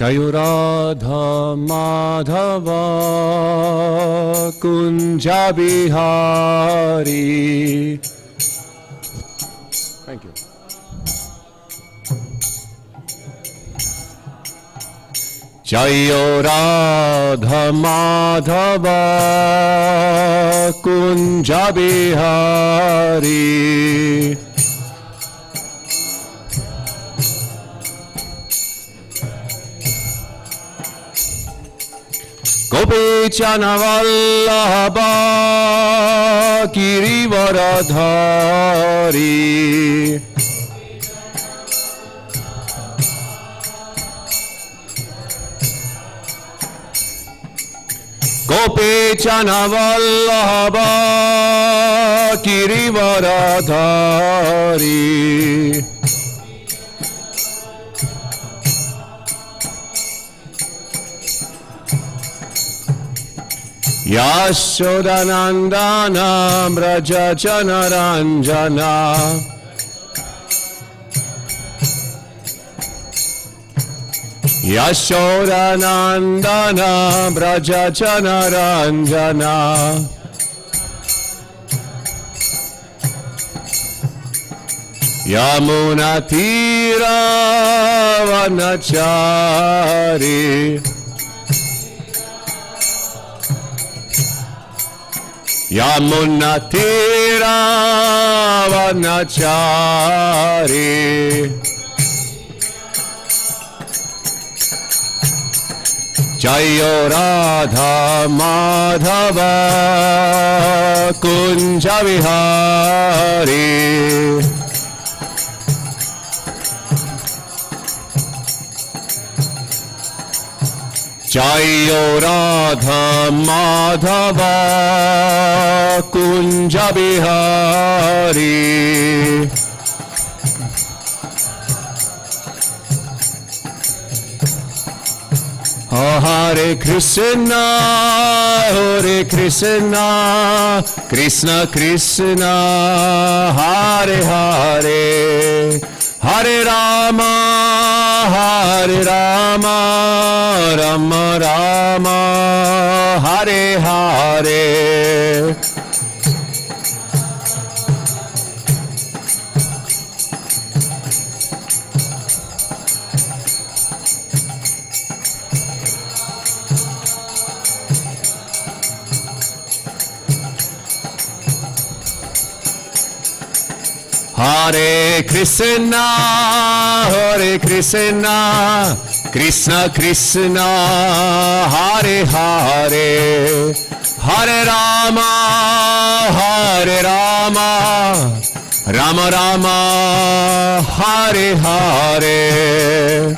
Jayo Radha Madhava Kunja Bihari. Thank you. Jayo Radha Madhava Kunja Bihari. Gopechana Vallabha Girivaradhari. Gopechana Vallabha Girivaradhari. Yashodanandana Braja Janaranjana. Yashodanandana Braja Janaranjana. Yamuna Tira Vanachari. Yamuna Tira Vanachari. Jayo Radha Madhava Kunja Vihari. Jayo Radha Madhava Kunja Bihari. Hare Krishna, Hare Krishna, Krishna Krishna, Hare Hare, Hare Rama, Hare Rama, Rama Rama, Hare Hare. Hare Krishna, Hare Krishna, Krishna Krishna, Hare Hare, Hare Rama, Hare Rama, Rama Rama, Hare Hare.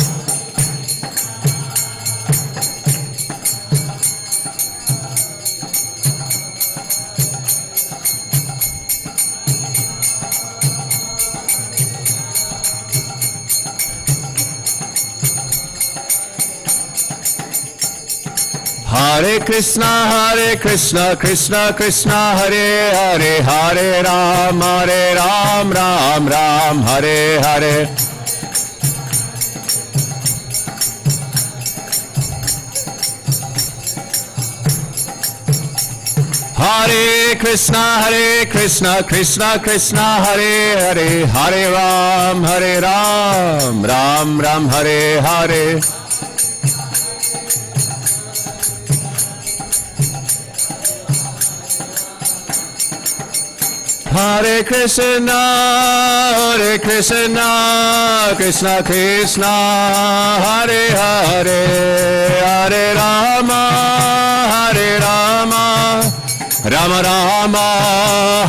Hare Krishna, Krishna Krishna, Hare Hare, Hare Ram, Ram Ram, Hare Hare. Hare Krishna, Krishna Krishna, Hare Hare, Hare Ram, Ram Ram, Hare Hare. Hare Krishna, Krishna Krishna, Hare Hare, Hare Rama, Rama Rama,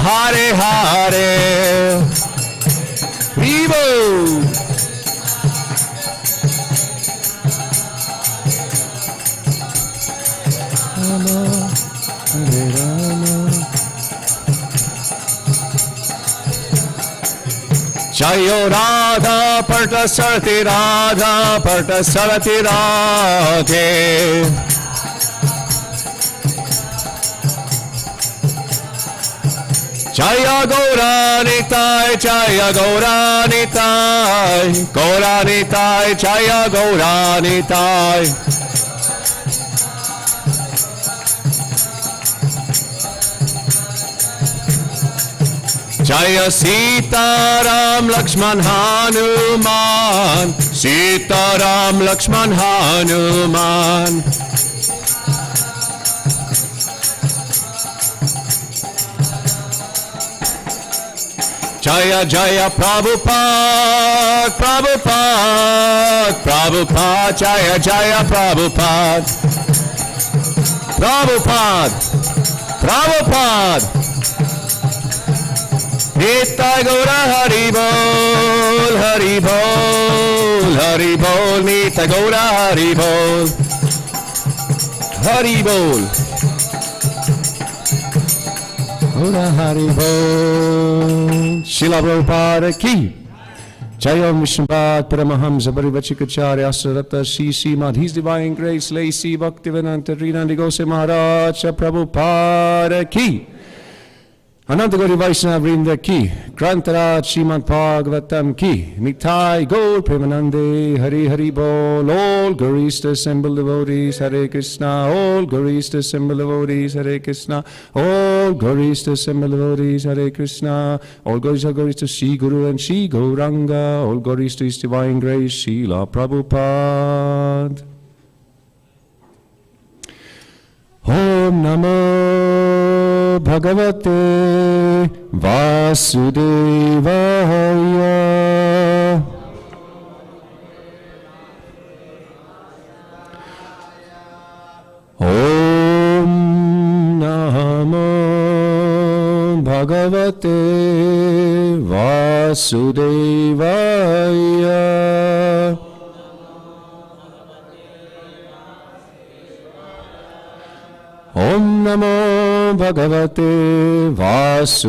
Hare Hare. Vivo! Rama, Hare Rama. Jayo Radha Parthasarthi, Radha Parthasarthi, Radhe. Jaya Gauranitai, Jaya Gauranitai, Gauranitai, Jaya Gauranitai. Jaya Sita Ram Lakshman Hanuman, Sita Ram Lakshman Hanuman. Jaya Jaya Prabhupada, Prabhupada, Prabhupada, Jaya Jaya Prabhupada, Prabhupada, Prabhupada. Nitai Gaura Hari Bol, Hari Bol, Hari Bol, Nitai Gaura Hari Bol, Hari Bol, Gaura Hari Bol. Srila Prabhupada ki. Jaya Vishnupada Paramahamsa Parivachikacharya Asarata Sisi Mad. His Divine Grace Lacy Bhaktivedanta Rinandi Gose Maharaj Prabhupada ki. Ananta Gauri Vaishnava Vrinda ki, Grantaraj Srimad Bhagavatam ki, Nitai Gaur Premanande, Hari Hari Bol, all Gaurista assembled devotees, Hare Krishna, all Gaurista assembled devotees, Hare Krishna, all Gaurista assembled devotees, Hare Krishna, all Gaurista Shri Guru and Shri Gauranga, all Gaurista His Divine Grace, Srila Prabhupada. Om Namo Bhagavate Vasudevaya. Om Namo Bhagavate Vasudevaya. Om Namo Bhagavate Vasudevaya.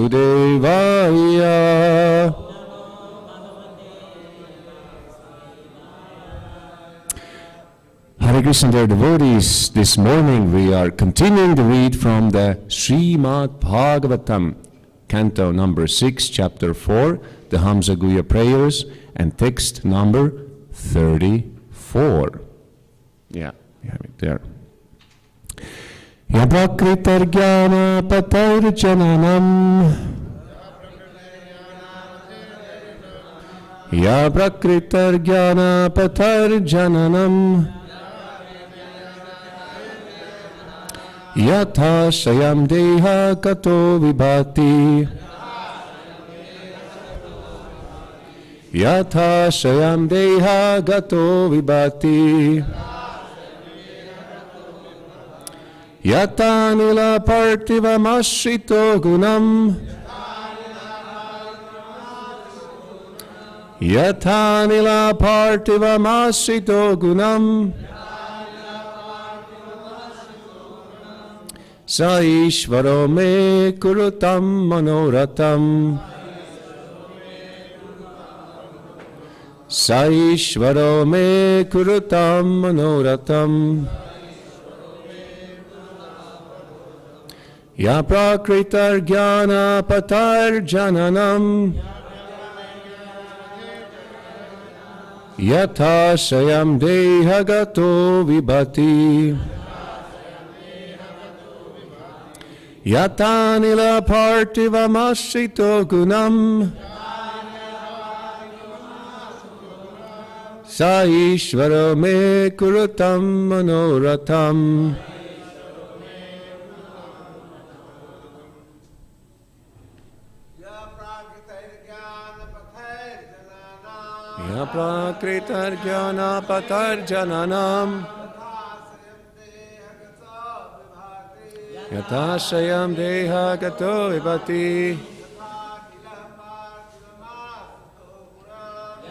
Hare Krishna, dear devotees, this morning we are continuing to read from the Srimad Bhagavatam, Canto number 6, Chapter 4, the Hamsa Guhya Prayers, and text number 34. Yeah, you have it there. Yabhakritarjnana patarjananam, Yabhakritarjnana patarjananam, Yatha shayam deha kato vibhati, Yatha shayam deha gato vibhati, Yata nila partivam ashrito gunam, Yata nila partivam ashrito gunam, Sa ishvaro me kurutam manoratam, Sa ishvaro me kurutam manoratam, Ya prakritar jnana patar jananam, Yatha shayam deha gato vibhati, Yata nila partivam ashrito gunam, Sa ishvaro me kurutam manoratam. Ya prakritarjnana patarjananam, Yatha shayam deha gato vibhati,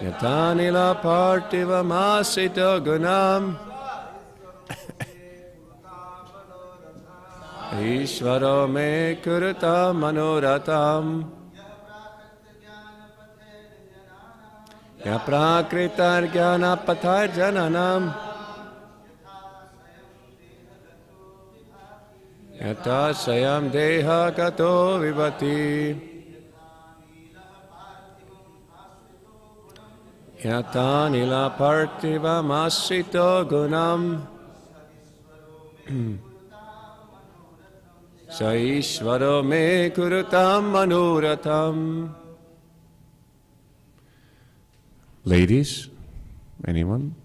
Yatha nila partivam asrito gunam, Ishvaro me kurutam manoratam. Ya prakritarjnana patarjananam, Yata sayam deha gato vibhati. Yata nila parthivam asrito gunam. Saishvaro me kurutam manuratam. Ladies, anyone?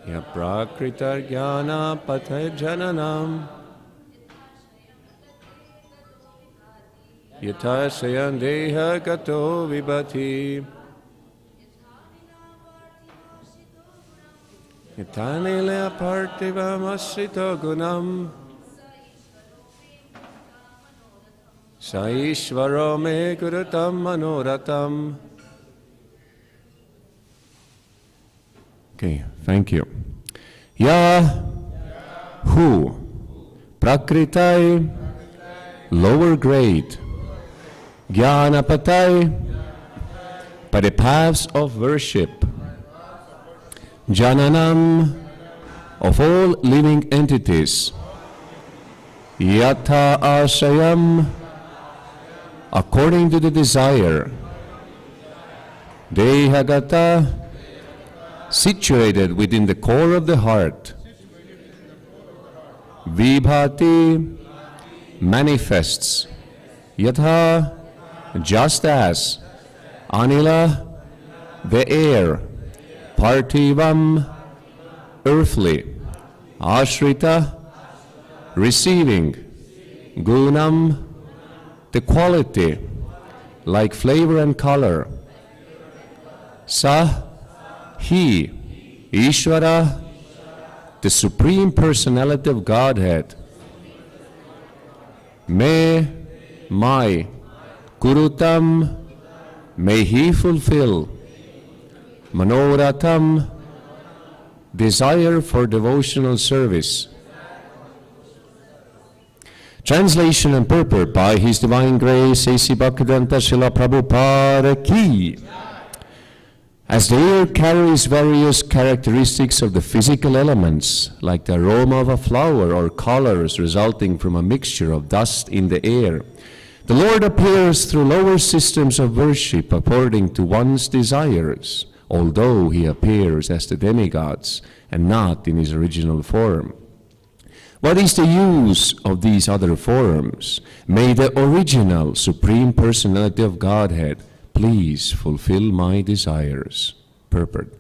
Ya prakrita jnana patha jananam. Yatha sayan deha gato vibhati. Yatha nila parthivam asrito gunam. Saishvaro me kurutam manoratam. Okay, thank you. Who Prakritai, lower grade, Jnanapatai, by the paths of worship, Jananam, of all living entities, Yatha Ashayam, according to the desire, Dehagata, situated within the core of the heart, Vibhati, manifests, Yatha, just as, Anila, the air, Parthivam, earthly, Ashrita, receiving, Gunam, the quality, like flavor and color, Sa, he, Ishvara, the Supreme Personality of Godhead, may, my, Kurutam, may he fulfill, Manoratam, desire for devotional service. Translation and purport by His Divine Grace, A.C. Bhaktivedanta Srila Prabhupada Ki. As the air carries various characteristics of the physical elements, like the aroma of a flower or colors resulting from a mixture of dust in the air, the Lord appears through lower systems of worship according to one's desires, although He appears as the demigods and not in His original form. What is the use of these other forms? May the original Supreme Personality of Godhead please fulfill my desires. Purport.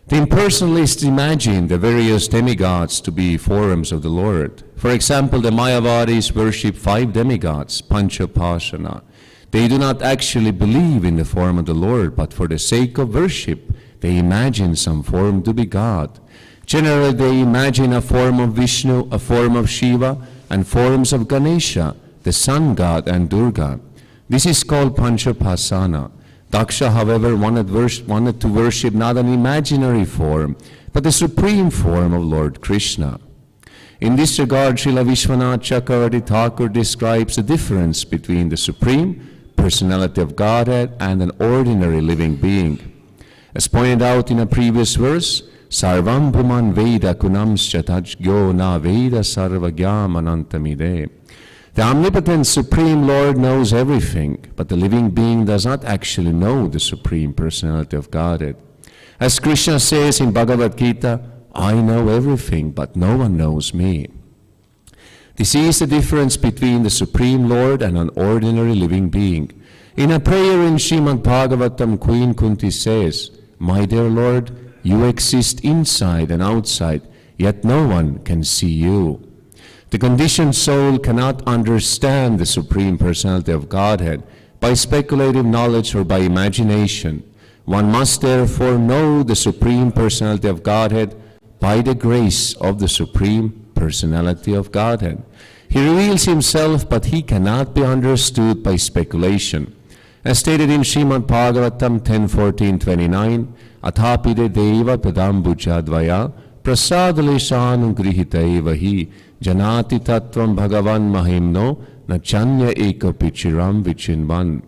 The impersonalists imagine the various demigods to be forms of the Lord. For example, the Mayavadis worship 5 demigods, Panchapashana. They do not actually believe in the form of the Lord, but for the sake of worship, they imagine some form to be God. Generally, they imagine a form of Vishnu, a form of Shiva, and forms of Ganesha, the sun god, and Durga. This is called Panchapasana. Daksha, however, wanted to worship not an imaginary form, but the supreme form of Lord Krishna. In this regard, Srila Vishwanath Chakravarti Thakur describes the difference between the Supreme Personality of Godhead and an ordinary living being. As pointed out in a previous verse, Sarvam Bhuman Veda Kunamscha Tajgyo Na Veda Sarvagyam Anantamide. The omnipotent Supreme Lord knows everything, but the living being does not actually know the Supreme Personality of Godhead. As Krishna says in Bhagavad Gita, I know everything, but no one knows me. This is the difference between the Supreme Lord and an ordinary living being. In a prayer in Srimad Bhagavatam, Queen Kunti says, My dear Lord, you exist inside and outside, yet no one can see you. The conditioned soul cannot understand the Supreme Personality of Godhead by speculative knowledge or by imagination. One must therefore know the Supreme Personality of Godhead by the grace of the Supreme Personality of Godhead. He reveals Himself, but He cannot be understood by speculation. As stated in Srimad Bhagavatam 10.14.29, Athapide Deva Padambujadvaya Prasadaleshanugrihitaivahi Janati Tattvam Bhagavan Mahimno Nachanya Eka Pichiram Vichinvan.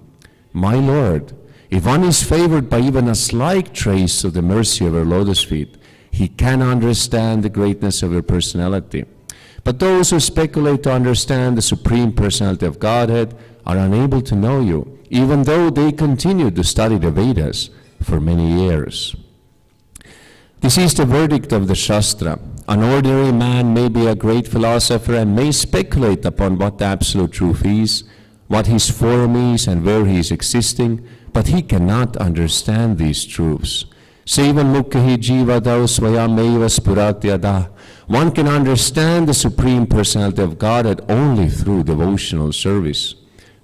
My Lord, if one is favored by even a slight trace of the mercy of our lotus feet, he can understand the greatness of your personality. But those who speculate to understand the Supreme Personality of Godhead are unable to know you, even though they continue to study the Vedas for many years. This is the verdict of the Shastra. An ordinary man may be a great philosopher and may speculate upon what the absolute truth is, what his form is, and where he is existing, but he cannot understand these truths. Sevan mukhi jivadau swayameva spuratyada. One can understand the Supreme Personality of Godhead only through devotional service.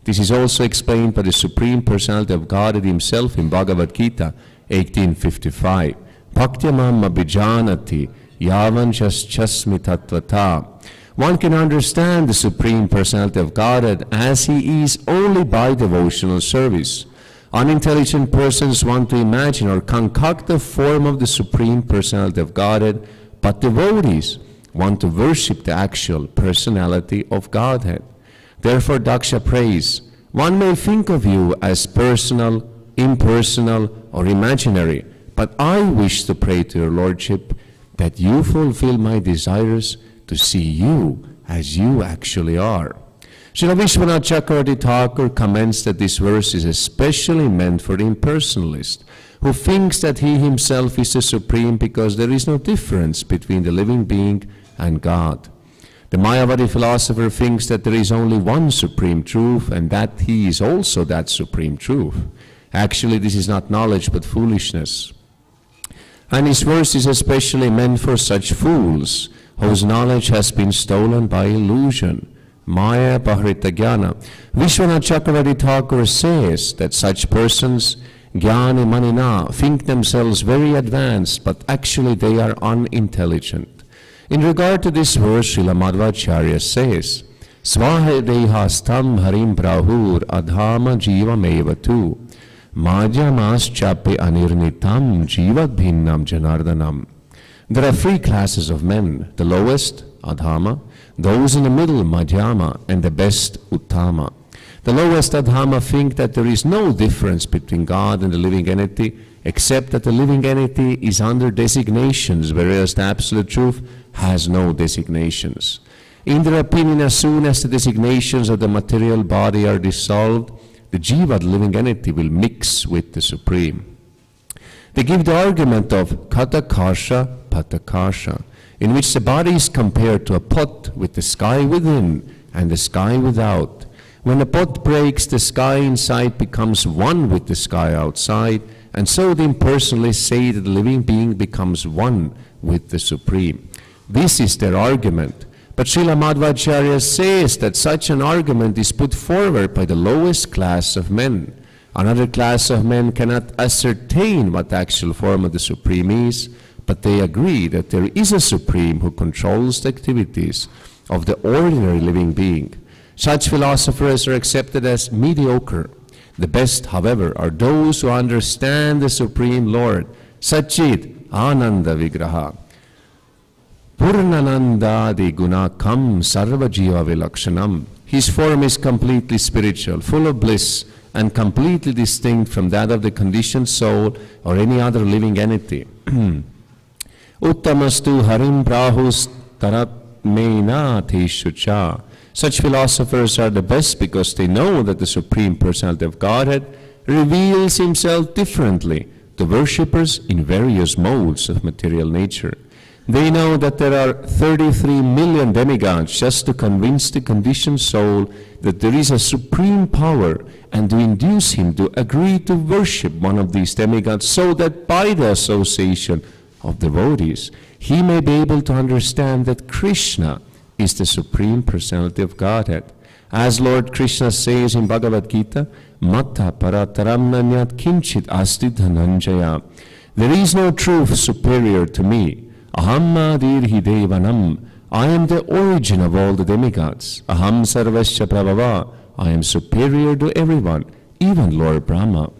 This is also explained by the Supreme Personality of Godhead himself in Bhagavad Gita 18:55. Bhaktyamam abhijanati yavan chasmi tattvata. One can understand the Supreme Personality of Godhead as he is only by devotional service. Unintelligent persons want to imagine or concoct the form of the Supreme Personality of Godhead, but devotees want to worship the actual personality of Godhead. Therefore, Daksha prays, one may think of you as personal, impersonal, or imaginary, but I wish to pray to your Lordship that you fulfill my desires to see you as you actually are. Srila Vishwanath Chakravarti Thakur comments that this verse is especially meant for the impersonalist, who thinks that he himself is the Supreme because there is no difference between the living being and God. The Mayavadi philosopher thinks that there is only one Supreme Truth and that he is also that Supreme Truth. Actually, this is not knowledge but foolishness. And this verse is especially meant for such fools whose knowledge has been stolen by illusion. Maya Pahrita Jnana. Vishwanath Chakravarti Thakur says that such persons, Jnani Manina, think themselves very advanced, but actually they are unintelligent. In regard to this verse, Srila Madhvacharya says, Svahedehastam harim prahur adhama jivam evatu madhyamas chape anirnitam jivat bhinnam janardanam. There are three classes of men, the lowest, adhama, those in the middle, madhyama, and the best, uttama. The lowest adhama think that there is no difference between God and the living entity, except that the living entity is under designations, whereas the absolute truth has no designations. In their opinion, as soon as the designations of the material body are dissolved, the jiva, the living entity, will mix with the Supreme. They give the argument of katakasha, patakasha, in which the body is compared to a pot with the sky within and the sky without. When the pot breaks, the sky inside becomes one with the sky outside, and so the impersonalists say that the living being becomes one with the Supreme. This is their argument. But Srila Madhvacharya says that such an argument is put forward by the lowest class of men. Another class of men cannot ascertain what the actual form of the Supreme is, but they agree that there is a Supreme who controls the activities of the ordinary living being. Such philosophers are accepted as mediocre. The best, however, are those who understand the Supreme Lord, Satchit Ananda Vigraha. Purnanandadi gunakam sarva jiva vilakshanam. His form is completely spiritual, full of bliss, and completely distinct from that of the conditioned soul or any other living entity. Uttamastu harim prahus tarat meinateshucha. Such philosophers are the best because they know that the Supreme Personality of Godhead reveals himself differently to worshippers in various modes of material nature. They know that there are 33 million demigods just to convince the conditioned soul that there is a supreme power and to induce him to agree to worship one of these demigods so that by the association of devotees, he may be able to understand that Krishna is the Supreme Personality of Godhead. As Lord Krishna says in Bhagavad Gita, Matta parataram nanyat kinchit asti dhananjaya. There is no truth superior to me. Aham madir hi devanam. I am the origin of all the demigods. Aham sarvasya prabhava. I am superior to everyone, even Lord Brahma,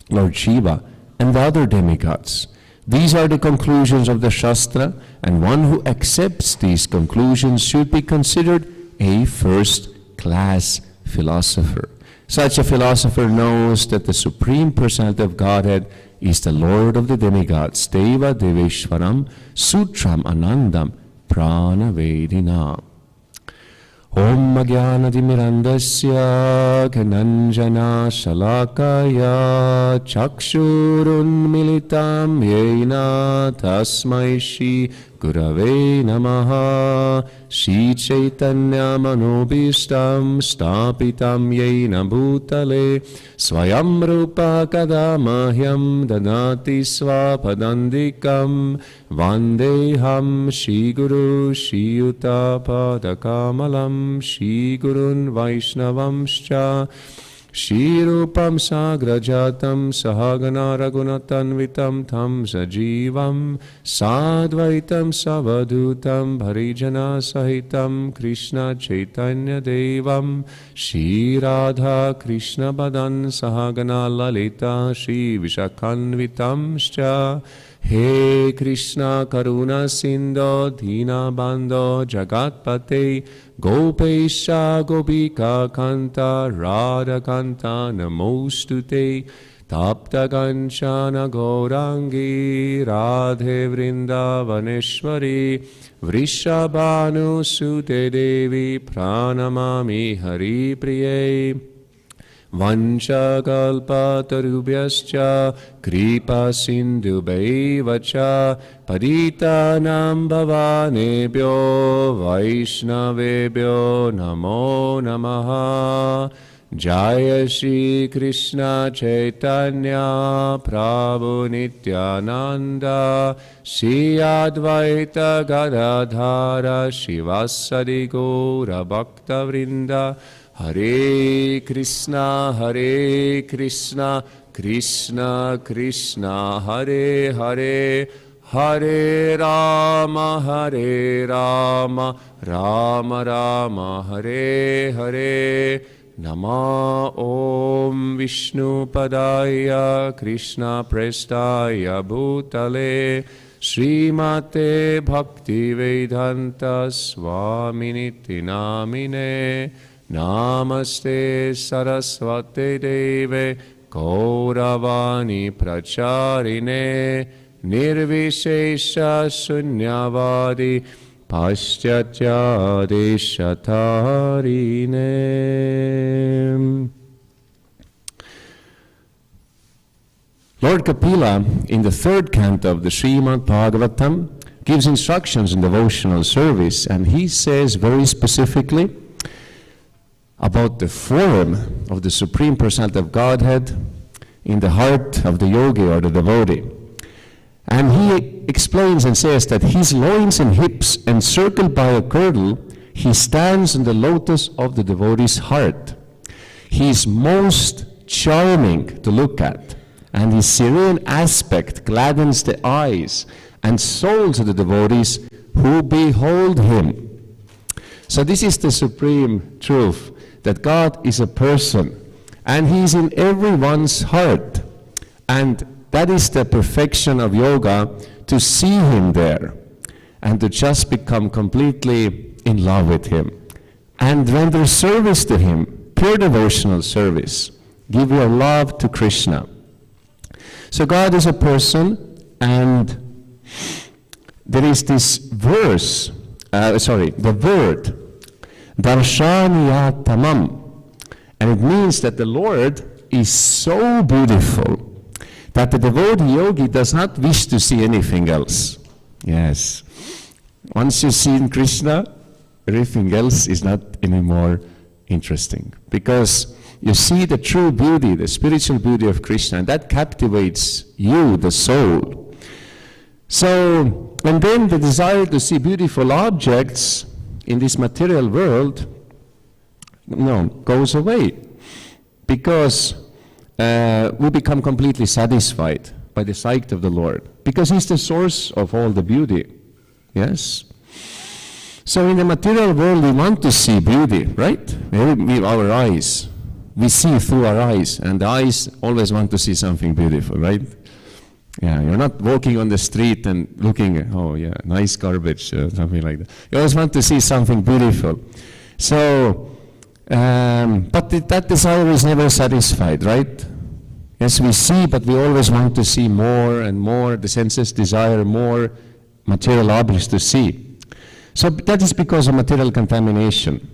Lord Shiva, and the other demigods. These are the conclusions of the Shastra, and one who accepts these conclusions should be considered a first-class philosopher. Such a philosopher knows that the Supreme Personality of Godhead is the Lord of the demigods, Deva Deveshwaram, Sutram Anandam, Prana Vedina. Om Jnanatimirandasya Gyananjana Shalakaya Chakshurun Militam Yena Tasmai Shri Gurave Namaha Shri Chaitanya Manobishtam Stapitam Yena Bhutale Swayam Rupa Kadamahyam Dadati Swapadandikam Vandeham Shri Guru Shri Yuta Padakamalam Shri Gurun Vaishnavamscha Shri Rupam Sagrajatam Sahagana Ragunatanvitam Tam Sajivam Sadvaitam Savadutam Bharijana Sahitam Krishna Chaitanya Devam Shri Radha Krishna Badan Sahagana Lalita Shri Vishakhanvitamscha He Krishna Karuna Sindho Dina Bandho Jagatpate Gopesha Gopika Kanta Radha Kanta Namostute Tapta Kanchana Gaurangi Radhe Vrindavaneshwari Vrishabhanu Sute Devi Pranamami Hari Priye Vancha kalpatarubhyascha kripa sindhubhaivacha paditanam bhavanebhyo vaishnavebhyo namo namaha. Jaya Shri Krishna Chaitanya Prabhu Nityananda Shri Advaita Gadadhara Shivasadi Gaura Bhakta Vrinda. Hare Krishna, Krishna Krishna, Hare Hare, Hare Rama, Rama Rama, Hare Hare. Nama Om Vishnu Padaya Krishna Prestaya Bhutale Srimate Bhakti Vedanta Swaminiti Namine Namaste Saraswate Deve Gauravani Pracharine Nirvishesha Sunyavadi Paschatya Deshatarine. Lord Kapila, in the third canto of the Srimad Bhagavatam, gives instructions in devotional service, and he says very specifically about the form of the Supreme Personality of Godhead in the heart of the yogi or the devotee. And he explains and says that his loins and hips encircled by a girdle, he stands in the lotus of the devotee's heart. He is most charming to look at, and his serene aspect gladdens the eyes and souls of the devotees who behold him. So this is the supreme truth, that God is a person, and he is in everyone's heart. And that is the perfection of yoga, to see him there and to just become completely in love with him and render service to him, pure devotional service. Give your love to Krishna. So God is a person, and there is this verse, the word, DarshanAarti, and it means that the Lord is so beautiful that the devotee yogi does not wish to see anything else. Yes. Once you see Krishna, everything else is not anymore interesting, because you see the true beauty, the spiritual beauty of Krishna, and that captivates you, the soul. So, and then the desire to see beautiful objects in this material world, goes away, because we become completely satisfied by the sight of the Lord, because he's the source of all the beauty. Yes? So in the material world we want to see beauty, right? With our eyes. We see through our eyes, and the eyes always want to see something beautiful, right? Yeah, you're not walking on the street and looking, oh yeah, nice garbage, something like that. You always want to see something beautiful. So, but that desire is never satisfied, right? Yes, we see, but we always want to see more and more. The senses desire more material objects to see. So that is because of material contamination.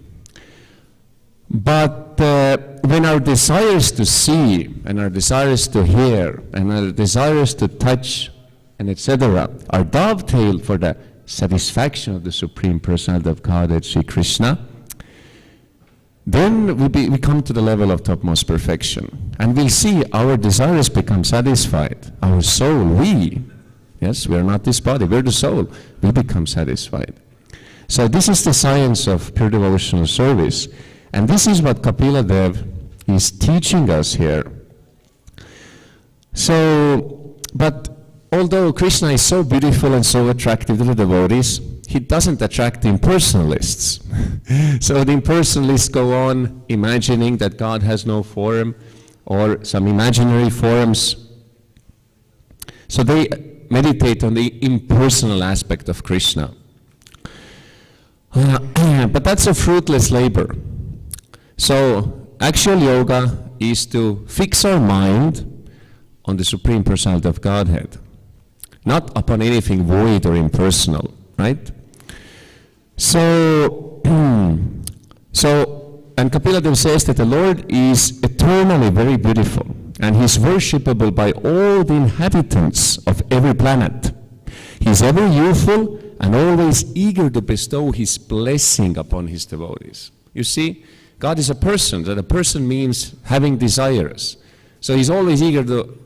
But when our desires to see, and our desires to hear, and our desires to touch, and etc., are dovetailed for the satisfaction of the Supreme Personality of Godhead, Sri Krishna, then we come to the level of topmost perfection. And we'll see our desires become satisfied. Our soul, we are not this body, we're the soul, we become satisfied. So this is the science of pure devotional service. And this is what Kapila Dev is teaching us here. So, but although Krishna is so beautiful and so attractive to the devotees, he doesn't attract the impersonalists. So the impersonalists go on imagining that God has no form or some imaginary forms. So they meditate on the impersonal aspect of Krishna. But that's a fruitless labor. So actual yoga is to fix our mind on the Supreme Personality of Godhead, not upon anything void or impersonal, right? So, and Kapila Dev says that the Lord is eternally very beautiful, and He is worshipable by all the inhabitants of every planet. He is ever youthful and always eager to bestow His blessing upon His devotees. You see, God is a person, that a person means having desires. So He's always eager to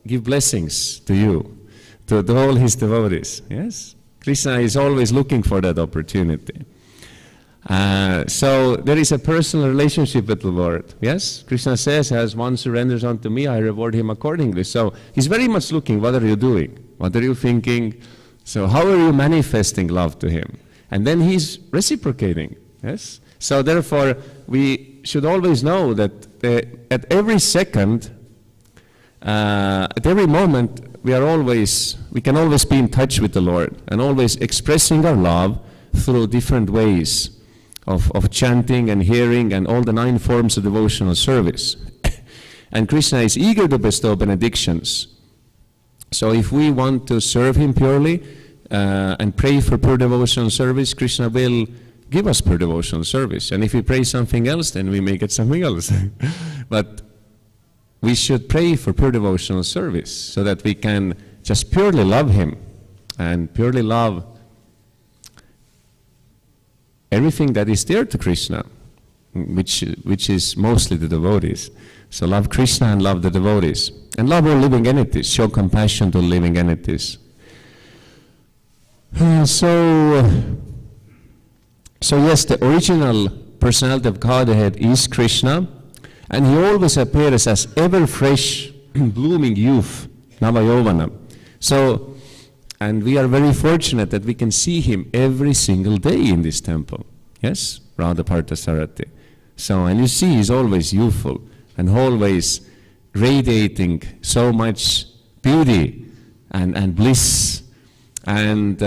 give blessings to you, to all His devotees, yes? Krishna is always looking for that opportunity. So there is a personal relationship with the Lord, yes? Krishna says, as one surrenders unto me, I reward him accordingly. So He's very much looking, what are you doing? What are you thinking? So how are you manifesting love to Him? And then He's reciprocating, yes? So therefore, we should always know that at every second, at every moment, we can always be in touch with the Lord and always expressing our love through different ways of chanting and hearing and all the 9 forms of devotional service. And Krishna is eager to bestow benedictions. So if we want to serve Him purely and pray for pure devotional service, Krishna will give us pure devotional service. And if we pray something else, then we may get something else. But we should pray for pure devotional service so that we can just purely love Him and purely love everything that is dear to Krishna, which is mostly the devotees. So love Krishna and love the devotees. And love all living entities, show compassion to living entities. So yes, the original personality of Godhead is Krishna, and He always appears as ever fresh, blooming youth, Navayovana. So, and we are very fortunate that we can see Him every single day in this temple. Yes, Radha Parthasarthi. So, and you see He's always youthful and always radiating so much beauty and bliss. And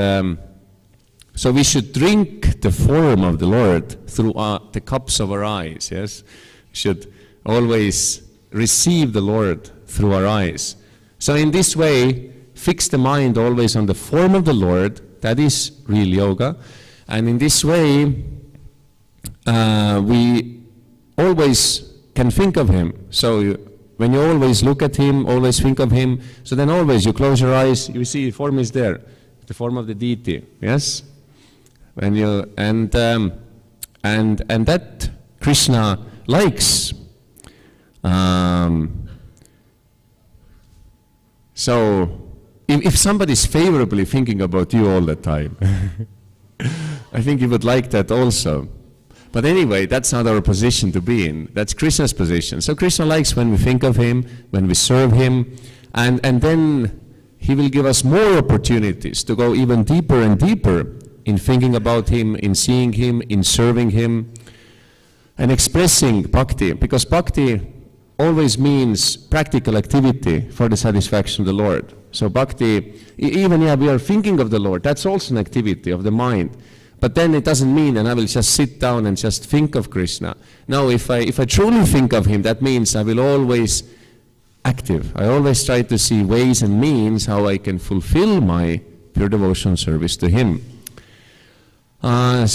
so we should drink the form of the Lord through the cups of our eyes, yes? We should always receive the Lord through our eyes. So in this way, fix the mind always on the form of the Lord. That is real yoga. And in this way, we always can think of Him. So when you always look at Him, always think of Him, so then always you close your eyes, you see the form is there, the form of the deity, yes? When you and that Krishna likes. So if somebody is favorably thinking about you all the time, I think you would like that also. But anyway, that's not our position to be in. That's Krishna's position. So Krishna likes when we think of Him, when we serve Him, and then He will give us more opportunities to go even deeper and deeper in thinking about Him, in seeing Him, in serving Him, and expressing bhakti. Because bhakti always means practical activity for the satisfaction of the Lord. So bhakti, even we are thinking of the Lord, that's also an activity of the mind. But then it doesn't mean, and I will just sit down and just think of Krishna. No, if I truly think of Him, that means I will always active. I always try to see ways and means how I can fulfill my pure devotional service to him. And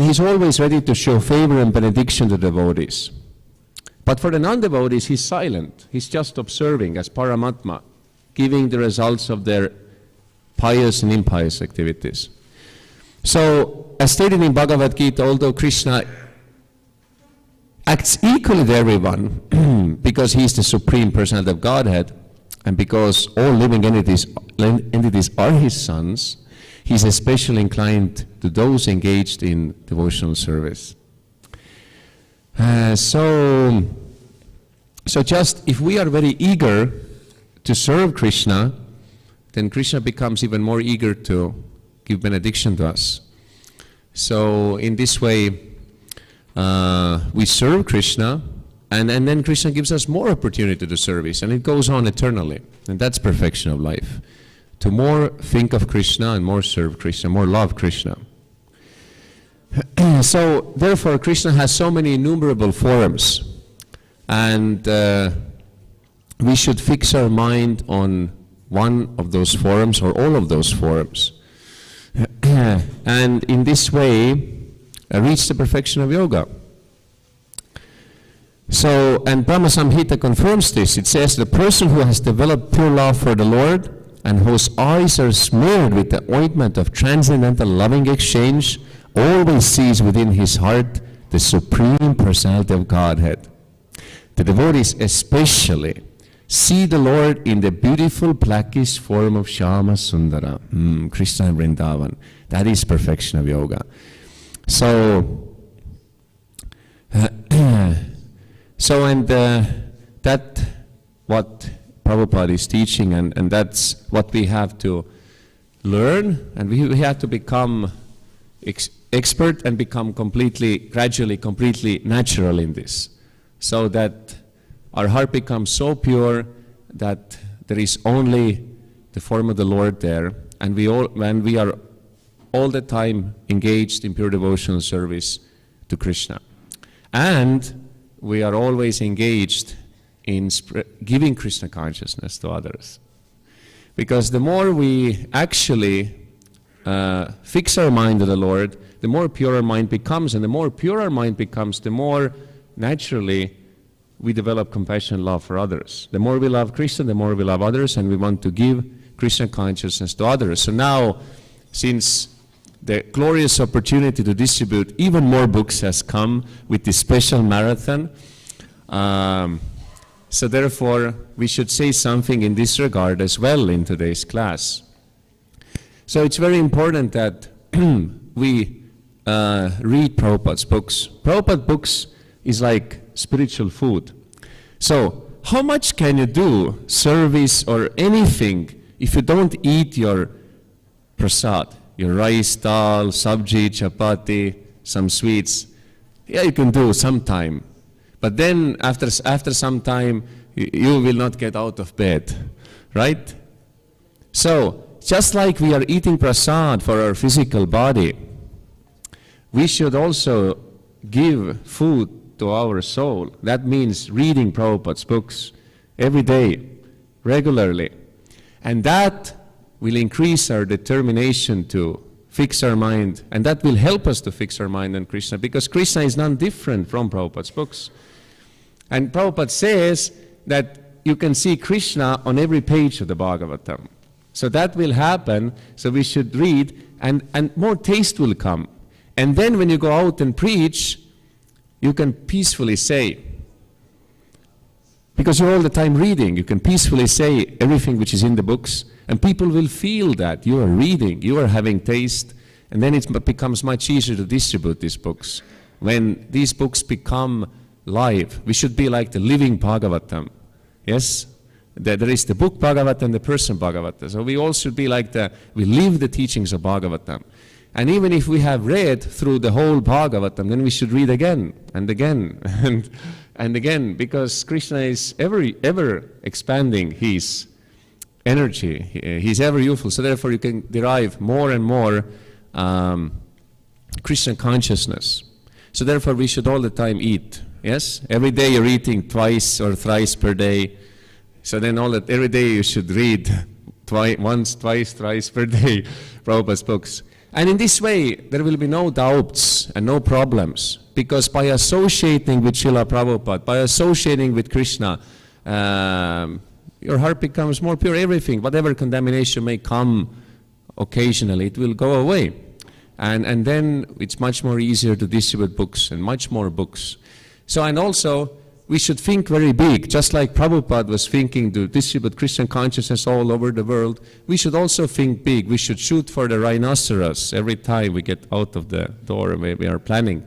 he's always ready to show favor and benediction to devotees. But for the non-devotees, he's silent. He's just observing as Paramatma, giving the results of their pious and impious activities. So, as stated in Bhagavad Gita, although Krishna acts equally to everyone, because he is the Supreme Personality of Godhead, and because all living entities are his sons, he is especially inclined to those engaged in devotional service. So just if we are very eager to serve Krishna, then Krishna becomes even more eager to give benediction to us. So in this way, we serve Krishna, and then Krishna gives us more opportunity to service, and it goes on eternally. And that's perfection of life. To more think of Krishna and more serve Krishna, more love Krishna. So therefore Krishna has so many innumerable forms, and we should fix our mind on one of those forms or all of those forms. And in this way reach the perfection of yoga. So, and Brahma Samhita confirms this. It says, the person who has developed pure love for the Lord and whose eyes are smeared with the ointment of transcendental loving exchange always sees within his heart the Supreme Personality of Godhead. The devotees especially see the Lord in the beautiful blackish form of Shyama Sundara, Krishna and Vrindavan. That is perfection of yoga. So, that what Prabhupada is teaching, and that's what we have to learn, and we have to become expert and become gradually completely natural in this, so that our heart becomes so pure that there is only the form of the Lord there, and when we are all the time engaged in pure devotional service to Krishna. And we are always engaged in giving Krishna consciousness to others. Because the more we actually fix our mind to the Lord, the more pure our mind becomes, and the more pure our mind becomes, the more naturally we develop compassion and love for others. The more we love Krishna, the more we love others, and we want to give Krishna consciousness to others. So now, since the glorious opportunity to distribute even more books has come with this special marathon, so therefore we should say something in this regard as well in today's class. So it's very important that we read Prabhupada's books. Prabhupada's books is like spiritual food. So how much can you do service or anything if you don't eat your prasad, your rice, dal, sabji, chapati, some sweets? Yeah, you can do sometime. But then after some time, you will not get out of bed, right? So just like we are eating prasad for our physical body, we should also give food to our soul. That means reading Prabhupada's books every day, regularly. And that will increase our determination to fix our mind, and that will help us to fix our mind on Krishna, because Krishna is none different from Prabhupada's books. And Prabhupada says that you can see Krishna on every page of the Bhagavatam. So that will happen, so we should read, and more taste will come. And then when you go out and preach, you can peacefully say, because you're all the time reading, you can peacefully say everything which is in the books, and people will feel that you are reading, you are having taste, and then it becomes much easier to distribute these books. When these books become live, we should be like the living Bhagavatam. Yes? There is the book Bhagavatam and the person Bhagavatam. So we all should be like we live the teachings of Bhagavatam. And even if we have read through the whole Bhagavatam, then we should read again and again and again, because Krishna is ever expanding his energy. He's ever youthful. So therefore you can derive more and more Krishna consciousness. So therefore we should all the time eat Yes? Every day you're eating twice or thrice per day. So then every day you should read once, twice, thrice per day Prabhupada's books. And in this way, there will be no doubts and no problems. Because by associating with Srila Prabhupada, by associating with Krishna, your heart becomes more pure. Everything, whatever contamination may come occasionally, it will go away. And then it's much more easier to distribute books and much more books. So, and also, we should think very big. Just like Prabhupada was thinking to distribute Christian consciousness all over the world, we should also think big. We should shoot for the rhinoceros every time we get out of the door where we are planning.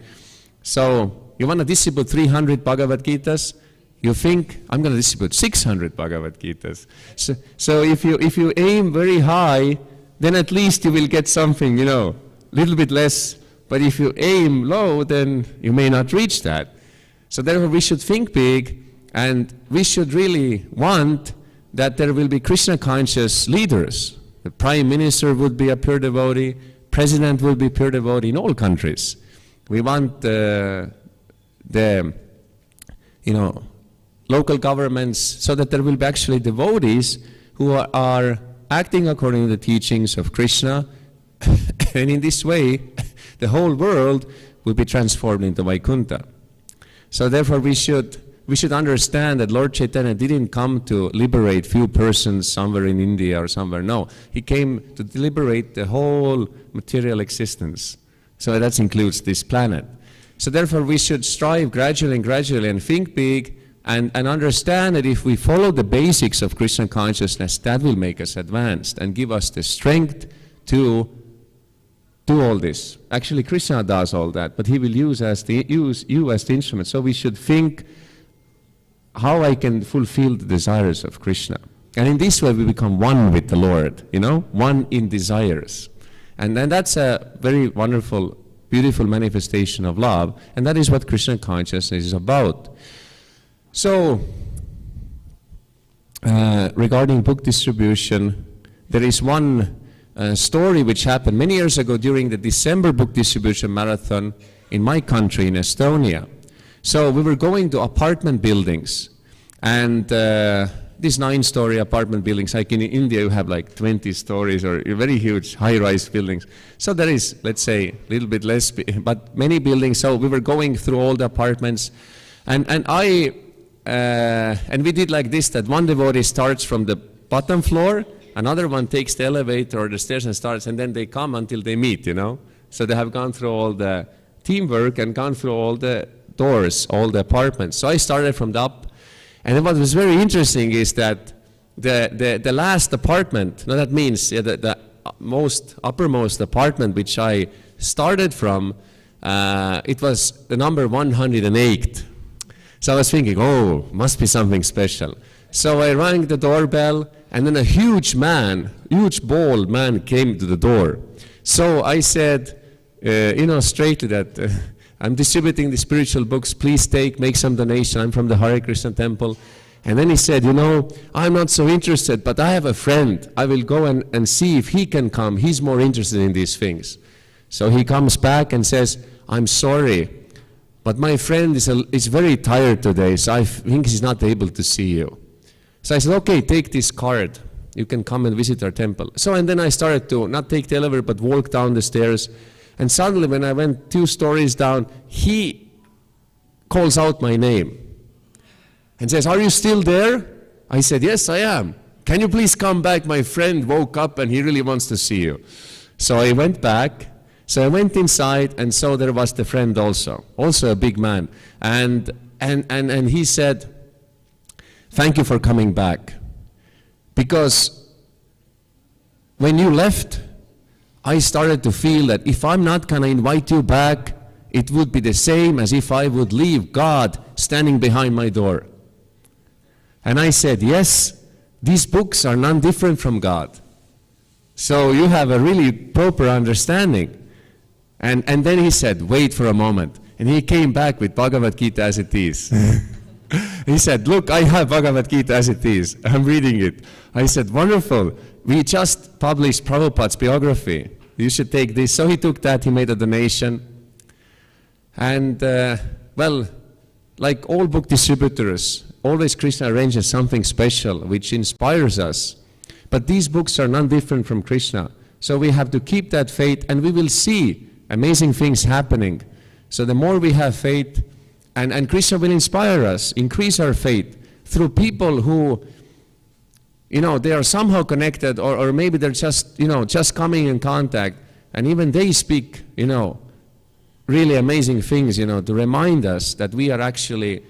So, you want to distribute 300 Bhagavad Gitas? You think, I'm going to distribute 600 Bhagavad Gitas. So if you aim very high, then at least you will get something, little bit less. But if you aim low, then you may not reach that. So therefore we should think big, and we should really want that there will be Krishna conscious leaders. The Prime Minister would be a pure devotee, President will be pure devotee in all countries. We want local governments, so that there will be actually devotees who are acting according to the teachings of Krishna. And in this way, the whole world will be transformed into Vaikuntha. So therefore we should understand that Lord Chaitanya didn't come to liberate few persons somewhere in India or somewhere. No, he came to liberate the whole material existence. So that includes this planet. So therefore we should strive gradually and think big and understand that if we follow the basics of Krishna consciousness, that will make us advanced and give us the strength to do all this. Actually, Krishna does all that, but he will use you as the instrument. So we should think how I can fulfill the desires of Krishna. And in this way we become one with the Lord, one in desires. And then that's a very wonderful, beautiful manifestation of love, and that is what Krishna consciousness is about. So, regarding book distribution, there is one story which happened many years ago during the December book distribution marathon in my country, in Estonia. So we were going to apartment buildings, and these 9-story apartment buildings, like in India you have like 20 stories or very huge high-rise buildings. So there is, let's say, a little bit less, but many buildings. So we were going through all the apartments, and we did like this, that one devotee starts from the bottom floor, another one takes the elevator or the stairs and starts, and then they come until they meet, So they have gone through all the teamwork and gone through all the doors, all the apartments. So I started from the up, and what was very interesting is that the last apartment, that means the uppermost apartment which I started from, it was the number 108. So I was thinking, must be something special. So I rang the doorbell, and then a huge bald man came to the door. So I said, straightly that I'm distributing the spiritual books, please make some donation, I'm from the Hare Krishna temple. And then he said, I'm not so interested, but I have a friend. I will go and see if he can come. He's more interested in these things. So he comes back and says, I'm sorry, but my friend is very tired today, so I think he's not able to see you. So I said, okay, take this card. You can come and visit our temple. So, and then I started to not take the elevator, but walk down the stairs. And suddenly, when I went 2 stories down, he calls out my name and says, are you still there? I said, yes, I am. Can you please come back? My friend woke up and he really wants to see you. So I went back. So I went inside, and so there was the friend also a big man. And he said, thank you for coming back. Because when you left, I started to feel that if I'm not going to invite you back, it would be the same as if I would leave God standing behind my door. And I said, yes, these books are none different from God. So you have a really proper understanding. And then he said, wait for a moment. And he came back with Bhagavad Gita as it is. He said, look, I have Bhagavad Gita as it is. I'm reading it. I said, wonderful. We just published Prabhupada's biography. You should take this. So he took that, he made a donation. And, like all book distributors, always Krishna arranges something special which inspires us. But these books are none different from Krishna. So we have to keep that faith, and we will see amazing things happening. So the more we have faith, and Krishna will inspire us, increase our faith through people who, they are somehow connected, or maybe they're just, just coming in contact, and even they speak, really amazing things, to remind us that we are actually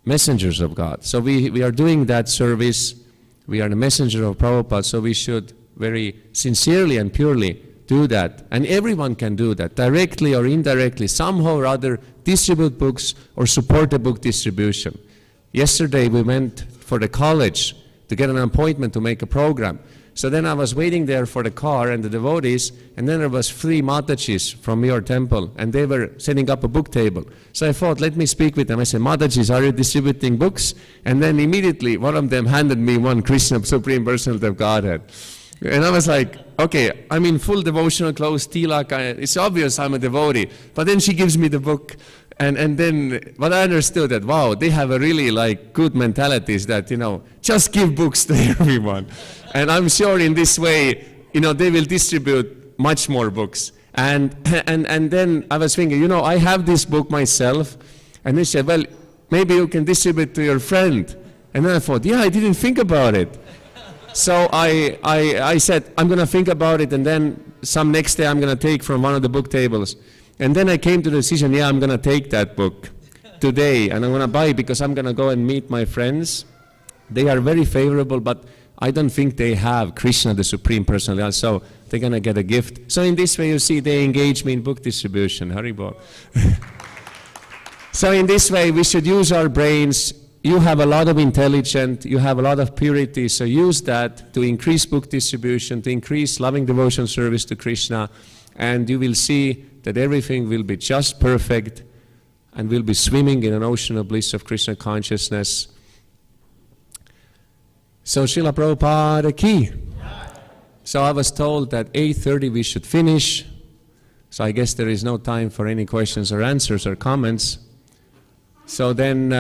messengers of God. So we are doing that service. We are the messenger of Prabhupada, so we should very sincerely and purely do that. And everyone can do that, directly or indirectly, somehow or other, distribute books or support the book distribution. Yesterday we went for the college to get an appointment to make a program. So then I was waiting there for the car and the devotees, and then there was 3 Matajis from your temple, and they were setting up a book table. So I thought, let me speak with them. I said, Matajis, are you distributing books? And then immediately one of them handed me one Krishna, Supreme Personality of Godhead. And I was like, okay, I'm in full devotional clothes, tilak, it's obvious I'm a devotee. But then she gives me the book, and then, but I understood that, wow, they have a really good mentalities that, just give books to everyone. And I'm sure in this way, they will distribute much more books. And then I was thinking, I have this book myself. And they said, well, maybe you can distribute to your friend. And then I thought, yeah, I didn't think about it. So I said, I'm going to think about it, and then some next day I'm going to take from one of the book tables. And then I came to the decision, yeah, I'm going to take that book today, and I'm going to buy it because I'm going to go and meet my friends. They are very favorable, but I don't think they have Krishna, the Supreme Personality, so they're going to get a gift. So in this way, you see, they engage me in book distribution. Haribol. So in this way, we should use our brains. You have a lot of intelligence, you have a lot of purity, so use that to increase book distribution, to increase loving devotion service to Krishna, and you will see that everything will be just perfect, and we'll be swimming in an ocean of bliss of Krishna consciousness. So Srila Prabhupada ki. So I was told that 8:30 we should finish, so I guess there is no time for any questions or answers or comments. So then,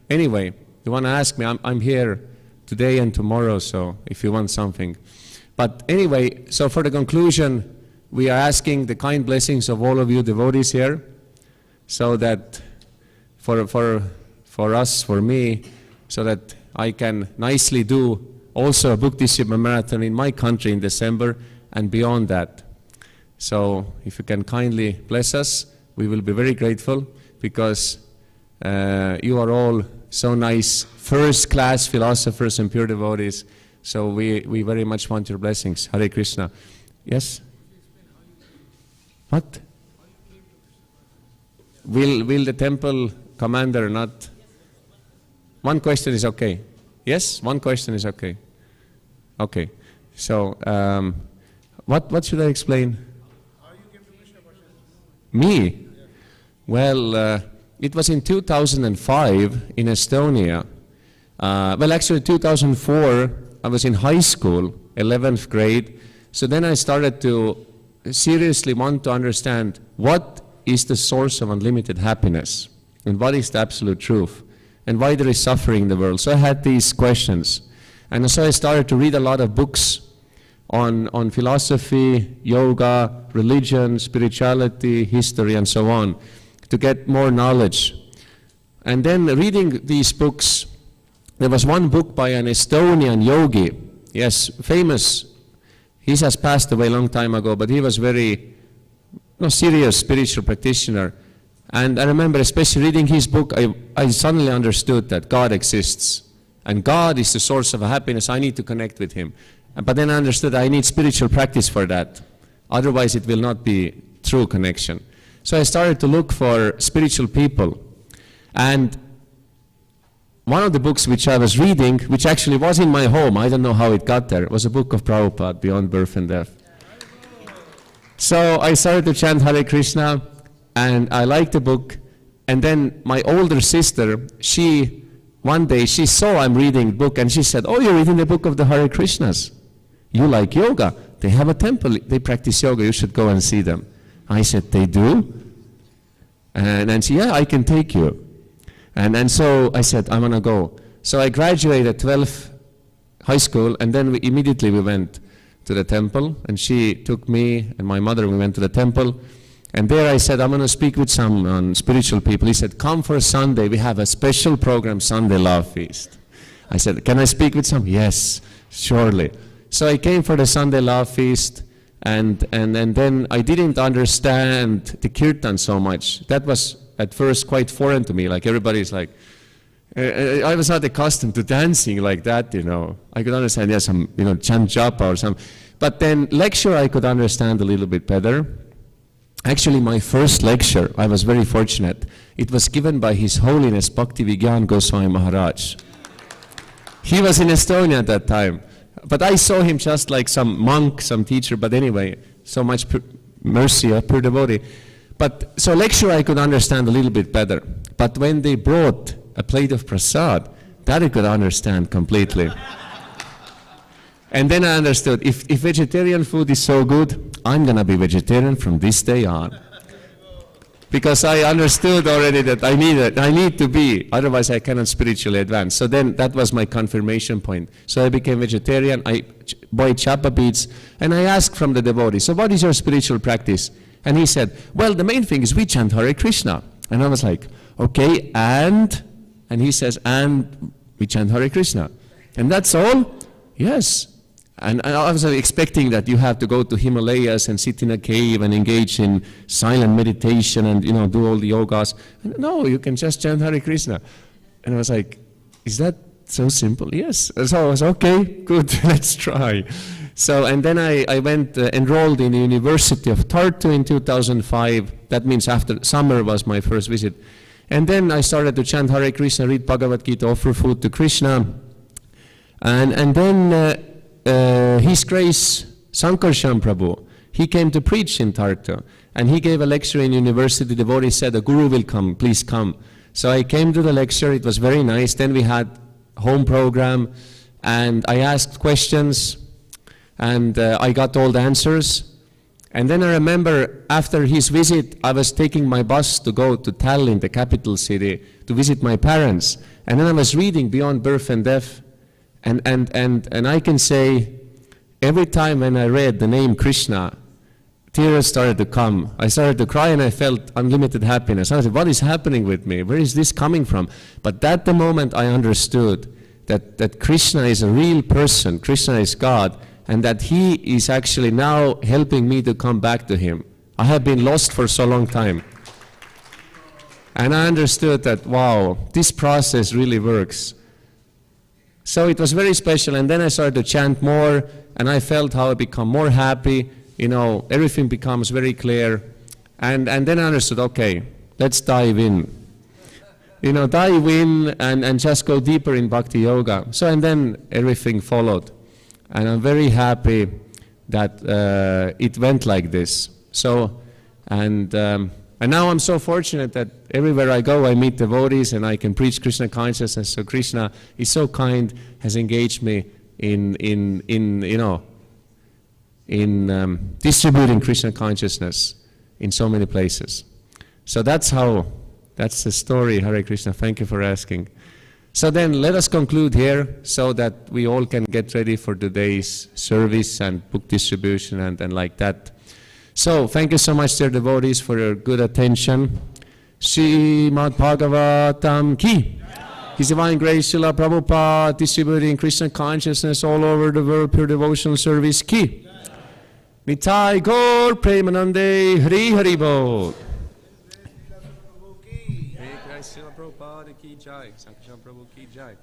anyway, you want to ask me, I'm here today and tomorrow, so if you want something. But anyway, so for the conclusion, we are asking the kind blessings of all of you devotees here, so that for us, for me, so that I can nicely do also a book distribution marathon in my country in December and beyond that. So if you can kindly bless us, we will be very grateful, because you are all so nice, first-class philosophers and pure devotees. So we very much want your blessings. Hare Krishna. Yes? What? Will the temple commander not? One question is okay. Yes? One question is okay. Okay. So, what should I explain? How you came to Krishna consciousness? Me? Yeah. Well, it was in 2005 in Estonia. Well, actually 2004, I was in high school, 11th grade. So then I started to seriously want to understand what is the source of unlimited happiness, and what is the absolute truth, and why there is suffering in the world. So I had these questions. And so I started to read a lot of books on philosophy, yoga, religion, spirituality, history, and so on, to get more knowledge. And then reading these books, there was one book by an Estonian yogi, yes, famous. He has passed away a long time ago, but he was very serious spiritual practitioner. And I remember especially reading his book, I suddenly understood that God exists. And God is the source of happiness. I need to connect with Him. But then I understood I need spiritual practice for that. Otherwise it will not be true connection. So I started to look for spiritual people. And one of the books which I was reading, which actually was in my home, I don't know how it got there, was a book of Prabhupada, Beyond Birth and Death. So I started to chant Hare Krishna, and I liked the book. And then my older sister, one day she saw I'm reading the book, and she said, "Oh, you're reading the book of the Hare Krishnas. You like yoga. They have a temple, they practice yoga, you should go and see them." I said, "They do?" And she, "Yeah, I can take you." And so I said, I'm gonna go. So I graduated 12th high school, and then immediately we went to the temple, and she took me and my mother, we went to the temple, and there I said, I'm gonna speak with some spiritual people. He said, come for Sunday, we have a special program, Sunday Love Feast. I said, can I speak with some? Yes, surely. So I came for the Sunday Love Feast, and then I didn't understand the kirtan so much. That was at first quite foreign to me, like everybody's like, I was not accustomed to dancing like that, you know. I could understand, yes, some, you know, chant japa or some, but then lecture I could understand a little bit better. Actually, my first lecture, I was very fortunate. It was given by His Holiness Bhakti Vigyan Goswami Maharaj. He was in Estonia at that time, but I saw him just like some monk, some teacher, but anyway, so much mercy, a pure devotee. But so lecture I could understand a little bit better. But when they brought a plate of prasad, that I could understand completely. And then I understood, if vegetarian food is so good, I'm gonna be vegetarian from this day on. Because I understood already that I need to be, otherwise I cannot spiritually advance. So then that was my confirmation point. So I became vegetarian, I bought chapa beads, and I asked from the devotee, so what is your spiritual practice? And he said, well, the main thing is we chant Hare Krishna. And I was like, okay, and he says, and we chant Hare Krishna. And that's all? Yes. And I was expecting that you have to go to Himalayas and sit in a cave and engage in silent meditation and, you know, do all the yogas. And no, you can just chant Hare Krishna. And I was like, is that so simple? Yes. So I was, okay, good, let's try. So, and then I went, enrolled in the University of Tartu in 2005. That means after summer was my first visit. And then I started to chant Hare Krishna, read Bhagavad Gita, offer food to Krishna. And then His Grace Sankarshan Prabhu, he came to preach in Tartu. And he gave a lecture in university. The devotee said, a guru will come, please come. So I came to the lecture, it was very nice. Then we had home program, and I asked questions, and I got all the answers. And then I remember after his visit, I was taking my bus to go to Tallinn, the capital city, to visit my parents. And then I was reading Beyond Birth and Death. And I can say, every time when I read the name Krishna, tears started to come. I started to cry and I felt unlimited happiness. I said, what is happening with me? Where is this coming from? But at the moment I understood that Krishna is a real person, Krishna is God, and that He is actually now helping me to come back to Him. I have been lost for so long time. And I understood that, wow, this process really works. So it was very special, and then I started to chant more, and I felt how I become more happy, you know, everything becomes very clear. And then I understood, okay, let's dive in. You know, dive in and just go deeper in Bhakti Yoga. So, and then everything followed. And I'm very happy that it went like this. So, and now I'm so fortunate that everywhere I go, I meet devotees and I can preach Krishna consciousness. So Krishna is so kind, has engaged me in distributing Krishna consciousness in so many places. So that's the story, Hare Krishna. Thank you for asking. So then let us conclude here so that we all can get ready for today's service and book distribution and like that. So thank you so much, dear devotees, for your good attention. Srimad Bhagavatam ki. His Divine Grace Srila Prabhupada distributing Krishna consciousness all over the world, pure devotional service ki. Nitai Gaur Premanande Hari Hari Bol. Srila Prabhupada ki jai. Sankarshan Prabhu ki jai.